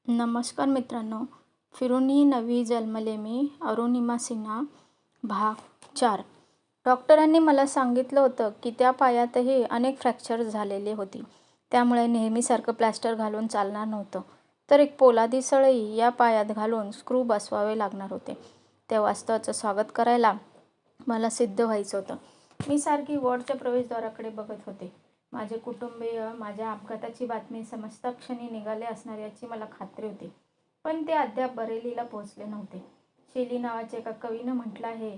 नमस्कार मित्रांनो, फिरूनही नवी जन्मले मी अरुणिमा सिन्हा भाग 4. डॉक्टरांनी मला सांगितलं होतं की त्या पायातही अनेक फ्रॅक्चर झालेली होती. त्यामुळे नेहमीसारखं प्लॅस्टर घालून चालणार नव्हतं. तर एक पोलादी सळई या पायात घालून स्क्रू बसवावे लागणार होते. त्या वास्तवाचं स्वागत करायला मला सिद्ध व्हायचं होतं. मी सारखी वॉर्डच्या प्रवेशद्वाराकडे बघत होते. माझे कुटुंबीय माझ्या अपघाताची बातमी समजता क्षणी निघाले असणार याची मला खात्री होती. पण ते अद्याप बरेलीला पोहोचले नव्हते. शेली नावाच्या एका कवीनं म्हटलं आहे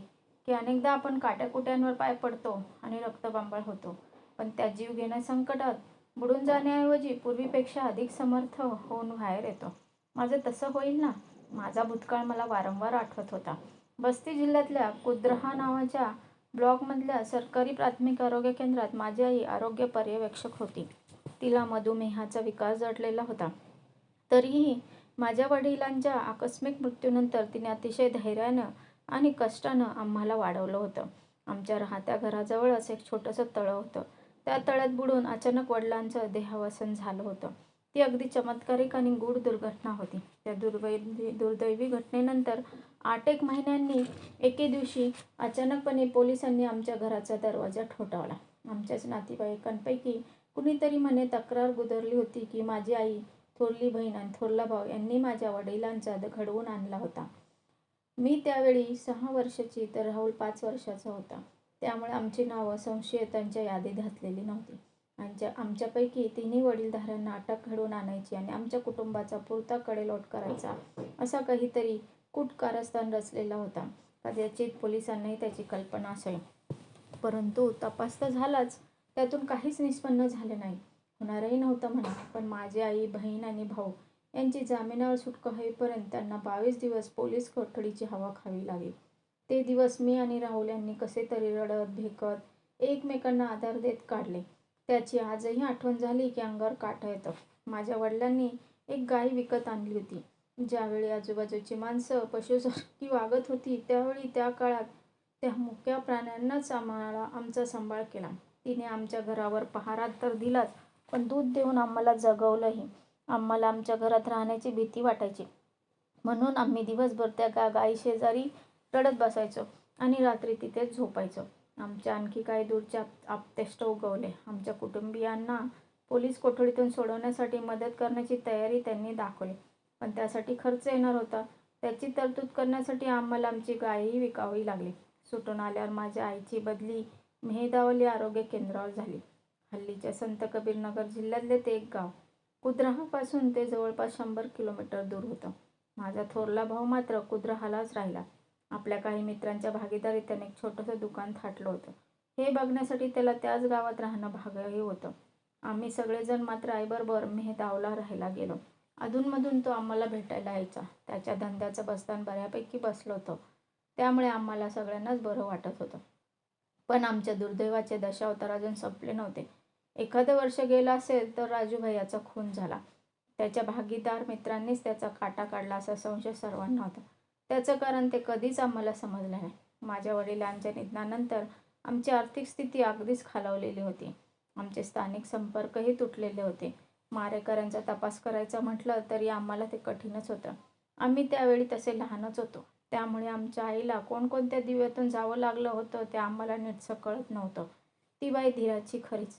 की अनेकदा आपण काट्याकुट्यांवर पाय पडतो आणि रक्तबंबाळ होतो, पण त्या जीवघेण्या संकटात बुडून जाण्याऐवजी पूर्वीपेक्षा अधिक समर्थ होऊन बाहेर येतो. माझं तसं होईल ना? माझा भूतकाळ मला वारंवार आठवत होता. बस्ती जिल्ह्यातल्या कुद्रहा नावाच्या ब्लॉकमधल्या सरकारी प्राथमिक आरोग्य केंद्रात माझी आई आरोग्य पर्यवेक्षक होती. तिला मधुमेहाचा विकार जडलेला होता. तरीही माझ्या वडिलांच्या आकस्मिक मृत्यूनंतर तिने अतिशय धैर्यानं आणि कष्टानं आम्हाला वाढवलं होतं. आमच्या राहत्या घराजवळच एक छोटंसं तळं होतं. त्या तळ्यात बुडून अचानक वडिलांचं देहावसन झालं होतं. ती अगदी चमत्कारिक आणि गूढ दुर्घटना होती. त्या दुर्दैवी घटनेनंतर 8 महिन्यांनी एके दिवशी अचानकपणे पोलिसांनी आमच्या घराचा दरवाजा ठोठावला. आमच्याच नातेवाईकांपैकी कुणीतरी म्हणे तक्रार गुदरली होती की माझी आई, थोरली बहीण आणि थोरला भाऊ यांनी माझ्या वडिलांचा घडवून आणला होता. मी त्यावेळी 6 वर्षाची तर राहुल 5 वर्षाचा होता. त्यामुळे आमची नावं संशयितांच्या यादीत घातलेली नव्हती. आमच्यापैकी तिन्ही वडीलधाऱ्यांना अटक घडवून आणायची आणि आमच्या कुटुंबाचा पुरता कडेलोट करायचा असा काहीतरी कूट कारस्थान रचलेला होता. कदाचित पोलिसांनाही त्याची कल्पना असावी. परंतु तपास तर झालाच, त्यातून काहीच निष्पन्न झाले नाही. होणारही नव्हतं म्हणा. पण माझी आई, बहीण आणि भाऊ यांची जामिनावर सुटका होईपर्यंत त्यांना 22 दिवस पोलीस कोठडीची हवा खावी लागली. ते दिवस मी आणि राहुल यांनी कसे तरी रडत, भेकत एकमेकांना आधार देत काढले. त्याची आजही आठवण झाली की अंगावर काटा येतं. माझ्या वडिलांनी एक गाय विकत आणली होती. ज्यावेळी आजूबाजूची माणसं पशुसारखी वागत होती, त्यावेळी त्या काळात त्या मुक्या प्राण्यांनाच आमचा सांभाळ केला. तिने आमच्या घरावर पहारा तर दिलाच, पण दूध देऊन आम्हाला जगवलंही. आम्हाला आमच्या घरात राहण्याची भीती वाटायची, म्हणून आम्ही दिवसभर त्या गायीशेजारी रडत बसायचो आणि रात्री तिथेच झोपायचो. आमच्या आणखी काही दूरचे आप्तेष्ट उगवले. आमच्या कुटुंबियांना पोलीस कोठडीतून सोडवण्यासाठी मदत करण्याची तयारी त्यांनी दाखवली. पण त्यासाठी खर्च येणार होता. त्याची तरतूद करण्यासाठी आम्हाला आमची गायही विकावी लागली. सुटून आल्यावर माझ्या आईची बदली मेहदावली आरोग्य केंद्रावर झाली. हल्लीच्या संत कबीरनगर जिल्ह्यातले ते एक गाव. कुद्रहापासून ते जवळपास 100 किलोमीटर दूर होतं. माझा थोरला भाऊ मात्र कुद्रहालाच राहिला. आपल्या काही मित्रांच्या भागीदारीत त्याने एक छोटंसं दुकान थाटलं होतं. हे बघण्यासाठी त्याला त्याच गावात राहणं भागही होतं. आम्ही सगळेजण मात्र आईबरोबर मेहदावला राहायला गेलो. अधूनमधून तो आम्हाला भेटायला यायचा. त्याच्या धंद्याचं बस्तान बऱ्यापैकी बसलं होतं. त्यामुळे आम्हाला सगळ्यांनाच बरं वाटत होतं. पण आमच्या दुर्दैवाचे दशावतार अजून संपले नव्हते. एखादं वर्ष गेलं असेल तर राजू भैयाचा खून झाला. त्याच्या भागीदार मित्रांनीच त्याचा काटा काढला असा संशय सर्वांना होता. त्याचं कारण ते कधीच आम्हाला समजलं नाही. माझ्या वडिलांच्या निधनानंतर आमची आर्थिक स्थिती अगदीच खालावलेली होती. आमचे स्थानिक संपर्कही तुटलेले होते. मारेकऱ्यांचा तपास करायचा म्हटलं तरी आम्हाला ते कठीणच होतं. आम्ही त्यावेळी तसे लहानच होतो. त्यामुळे आमच्या आईला कोणकोणत्या दिव्यातून जावं लागलं होतं ते आम्हाला नीटसं कळत नव्हतं. ती बाई धीराची खरीच.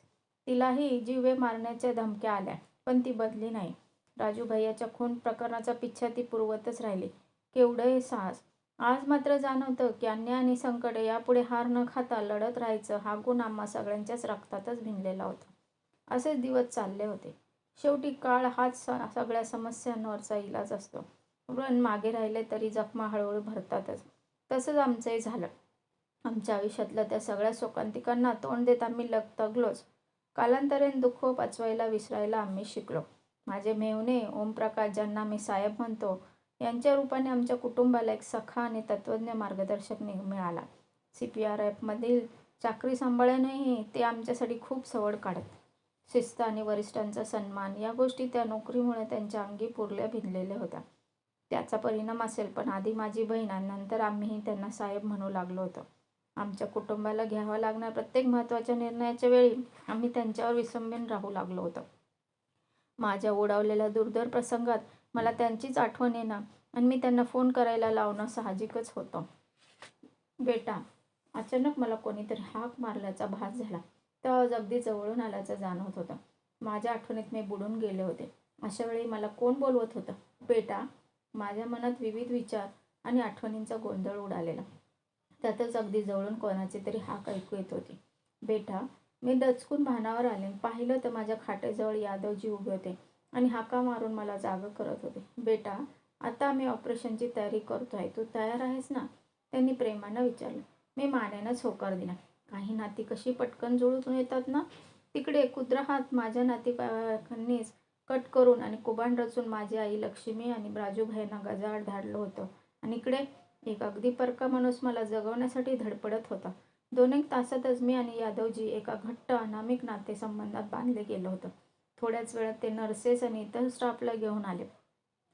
तिलाही जीवे मारण्याच्या धमक्या आल्या, पण ती बदली नाही. राजू भैयाच्या खून प्रकरणाचा पिच्छा ती पुरवतच राहिली. केवढं हे साहस! आज मात्र जाणवतं की अन्याय आणि संकट यापुढे हार न खाता लढत राहायचं हा गुण आम्हा सगळ्यांच्याच रक्तातच भिनलेला होता. असेच दिवस चालले होते. शेवटी काळ हाच सगळ्या समस्यांवरचा इलाज असतो. व्रण मागे राहिले तरी जखमा हळूहळू भरतातच. तसंच आमचंही झालं. आमच्या आयुष्यातल्या त्या सगळ्या शोकांतिकांना तोंड देत आम्ही तगलोच. कालांतराने दुःख पचवायला, विसरायला आम्ही शिकलो. माझे मेव्हणे ओमप्रकाश, ज्यांना मी साहेब म्हणतो, यांच्या रूपाने आमच्या कुटुंबाला एक सखा आणि तत्त्वज्ञ मार्गदर्शक मिळाला. CPRFमधील चाकरी सांभाळूनही ते आमच्यासाठी खूप सवड काढत. शिस्त आणि वरिष्ठांचा सन्मान या गोष्टी त्या नोकरीमुळे त्यांच्या अंगी पुरल्या भिनलेल्या होत्या. त्याचा परिणाम असेल, पण आधी माझी बहीण आणि नंतर आम्हीही त्यांना साहेब म्हणू लागलो होतो. आमच्या कुटुंबाला घ्याव्या लागणाऱ्या प्रत्येक महत्त्वाच्या निर्णयाच्या वेळी आम्ही त्यांच्यावर विसंबून राहू लागलो होतो. माझ्या ओढावलेल्या दुर्धर प्रसंगात मला त्यांचीच आठवण येणं आणि मी त्यांना फोन करायला लावणं साहजिकच होतं. बेटा, अचानक मला कोणीतरी हाक मारल्याचा भास झाला. तो आवाज अगदी जवळून आल्याचं जाणवत होतं. माझ्या आठवणीत मी बुडून गेले होते. अशा वेळी मला कोण बोलवत होतं? बेटा. माझ्या मनात विविध विचार आणि आठवणींचा गोंधळ उडालेला. त्यातच अगदी जवळून कोणाची तरी हाक ऐकू येत होती. बेटा. मी दचकून भानावर आले. पाहिलं तर माझ्या खाटेजवळ यादवजी उभे होते आणि हाका मारून मला जागं करत होते. बेटा, आता आम्ही ऑपरेशनची तयारी करतोय. तू तयार आहेस ना? त्यांनी प्रेमानं विचारलं. मी मानेनंच होकार दिला. काही नाती कशी पटकन जुळून येतात ना. तिकडे कुद्राहात माझ्या नातेवाईकांनीच कट करून आणि कुबाण रचून माझी आई लक्ष्मी आणि राजूभाईंना गजाआड धाडलं होतं आणि इकडे एक अगदी परका माणूस मला जगवण्यासाठी धडपडत होता. 2-1 तासातच मी आणि यादवजी एका घट्ट अनामिक नातेसंबंधात बांधले गेलो होतो. थोड्याच वेळात ते नर्सेस आणि इतर स्टाफला घेऊन आले.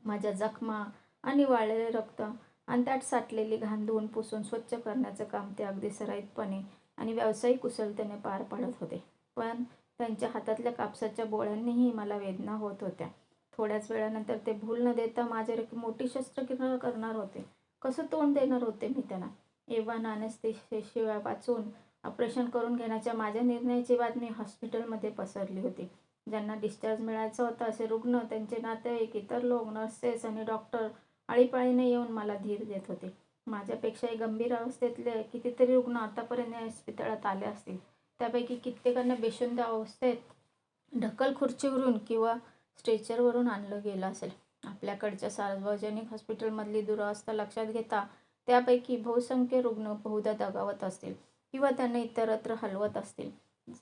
माझ्या जखमा आणि वाळलेले रक्त आणि त्यात साठलेली घाण धुवून पुसून स्वच्छ करण्याचं काम ते अगदी सराईतपणे आणि व्यावसायिक कुशलतेने पार पाडत होते. पण त्यांच्या हातातल्या कापसाच्या बोळ्यांनीही मला वेदना होत होत्या. थोड्याच वेळानंतर ते भूल न देता माझ्यावर एक मोठी शस्त्रक्रिया करणार होते. कसं तोंड देणार होते मी त्यांना? एव्हान अनेस्थेशिया वाचून ऑपरेशन करून घेण्याच्या माझ्या निर्णयाची बातमी हॉस्पिटलमध्ये पसरली होती. ज्यांना डिस्चार्ज मिळायचा होता असे रुग्ण, त्यांचे नातेवाईक, इतर लोक, नर्सेस आणि डॉक्टर आळीपाळीने येऊन मला धीर देत होते. माझ्यापेक्षाही गंभीर अवस्थेतले कितीतरी रुग्ण आतापर्यंत या इस्पितळात आले असतील. त्यापैकी कित्येकांना बेशुद्ध अवस्थेत ढकल खुर्चीवरून किंवा स्ट्रेचरवरून आणलं गेलं असेल. आपल्याकडच्या सार्वजनिक हॉस्पिटलमधली दुरावस्था लक्षात घेता त्यापैकी बहुसंख्य रुग्ण बहुधा दगावत असतील किंवा त्यांना इतरत्र हलवत असतील.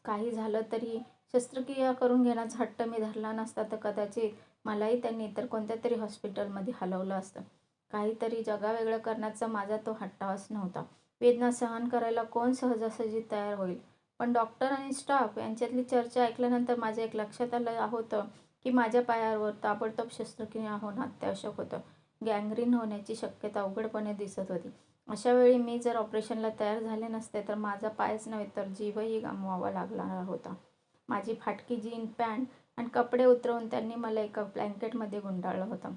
काही झालं तरी शस्त्रक्रिया करून घेण्याचा हट्ट मी धरला नसता तर कदाचित मलाही त्यांनी इतर कोणत्या तरी हॉस्पिटलमध्ये हलवलं असतं. काहीतरी जगावेगळं करण्याचा माझा तो हट्टास नव्हता. वेदना सहन करायला कोण सहजासहजी तयार होईल? पण डॉक्टर आणि स्टाफ यांच्यातली चर्चा ऐकल्यानंतर माझ्या एक लक्षात आलं होतं की माझ्या पायावर ताबडतोब शस्त्रक्रिया होणं अत्यावश्यक होतं. गँग्रीन होण्याची शक्यता उघडपणे दिसत होती. अशा वेळी मी जर ऑपरेशनला तयार झाले नसते तर माझा पायच नव्हे तर जीवही गमवावा लागणार होता. माझी फाटकी जीन, पॅन्ट आणि कपडे उतरवून त्यांनी मला एका ब्लँकेटमध्ये गुंडाळलं होतं.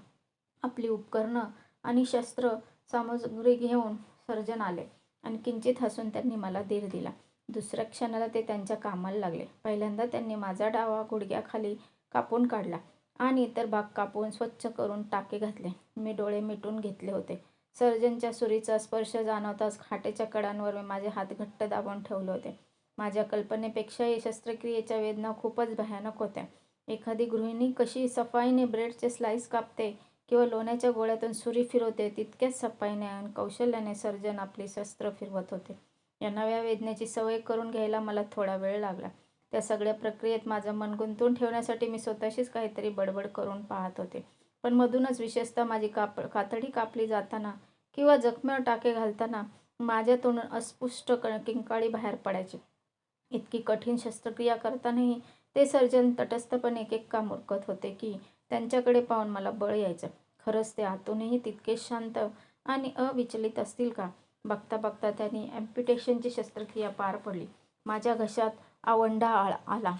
आपली उपकरणं आणि शस्त्र सामुग्री घेऊन सर्जन आले आणि किंचित हसून त्यांनी मला धीर दिला. दुसऱ्या क्षणाला ते त्यांच्या कामाला लागले. पहिल्यांदा त्यांनी माझा डावा गुडघ्याखाली कापून काढला आणि इतर भाग कापून स्वच्छ करून टाके घातले. मी डोळे मिटून घेतले होते. सर्जनच्या सुरीचा स्पर्श जाणवताच खाटेच्या कडांवर मी माझे हात घट्ट दाबून ठेवले होते. माझ्या कल्पनेपेक्षाही शस्त्रक्रियेच्या वेदना खूपच भयानक होत्या. एखादी गृहिणी कशी सफाईने ब्रेडचे स्लाईस कापते किंवा लोण्याच्या गोळ्यातून सुरी फिरवते तितक्याच सफाईने आणि कौशल्याने सर्जन आपली शस्त्र फिरवत होते. या नव्या वेदनेची सवय करून घ्यायला मला थोडा वेळ लागला. त्या सगळ्या प्रक्रियेत माझं मन गुंतवून ठेवण्यासाठी मी स्वतःशीच काहीतरी बडबड करून पाहत होते. पण मधूनच, विशेषतः माझी कातडी कापली जाताना किंवा जखमेवर टाके घालताना माझ्या तोंडून अस्पष्ट किंकाळी बाहेर पडायची. इतकी कठीण शस्त्रक्रिया करतानाही ते सर्जन तटस्थपणे एक काम उरकत होते की त्यांच्याकडे पाहून मला बळ यायचं. खरंच ते आतूनही तितकेच शांत आणि अविचलित असतील का? बघता बघता त्यांनी ॲम्प्युटेशनची शस्त्रक्रिया पार पडली. माझ्या घशात आवंढा आला.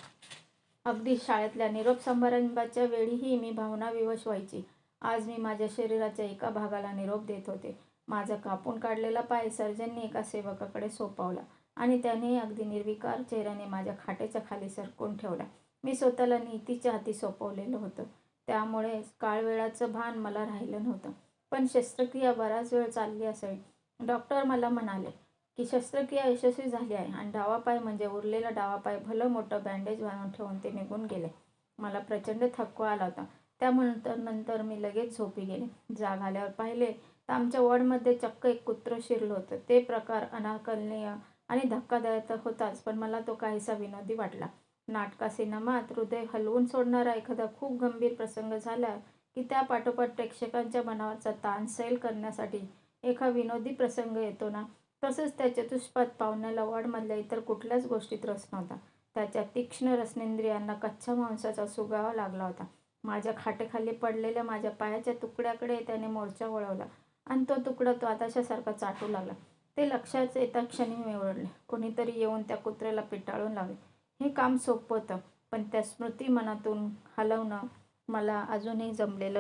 अगदी शाळेतल्या निरोप समारंभाच्या वेळीही मी भावनाविवश व्हायची. आज मी माझ्या शरीराच्या एका भागाला निरोप देत होते. माझा कापून काढलेला पाय सर्जनने एका सेवकाकडे सोपवला आणि त्यानेही अगदी निर्विकार चेहऱ्याने माझ्या खाटेच्या खाली सरकवून ठेवला. मी स्वतःला नीतीच्या हाती सोपवलेलं होतं. त्यामुळे काळवेळाचं भान मला राहिलं नव्हतं. पण शस्त्रक्रिया बराच वेळ चालली असावी. डॉक्टर मला म्हणाले की शस्त्रक्रिया यशस्वी झाली आहे आणि डावा पाय म्हणजे उरलेला डावा पाय भलं मोठं बँडेज बांधून ठेवून ते निघून गेले. मला प्रचंड थकवा आला होता. त्यानंतर मी लगेच झोपी गेले. जाग आल्यावर पाहिले तर आमच्या वॉर्डमध्ये चक्क एक कुत्रं शिरलं होतं. ते प्रकार अनाकलनीय आणि धक्कादायक होताच, पण मला तो काहीसा विनोदी वाटला. नाटका सिनेमात हृदय हलवून सोडणारा एखादा खूप गंभीर प्रसंग झाला की त्या पाठोपाठ प्रेक्षकांच्या मनावरचा ताण सैल करण्यासाठी एका विनोदी प्रसंग येतो ना, तसंच त्या चतुष्पाद पाहुण्याला वॉर्डमधल्या इतर कुठल्याच गोष्टीत रस नव्हता. त्याच्या तीक्ष्ण रसनेंद्रियांना कच्च्या मांसाचा सुगावा लागला होता. माझ्या खाटेखाली पडलेल्या माझ्या पायाच्या तुकड्याकडे त्याने मोर्चा वळवला आणि तो तुकडा तो आताशासारखा चाटू लागला. ते लक्षात येता क्षणी मी ओरडले. कोणीतरी येऊन त्या कुत्र्याला पिटाळून लावे. हे काम सोपं होतं, पण त्या स्मृती मनातून हलवणं मला अजूनही जमलेलं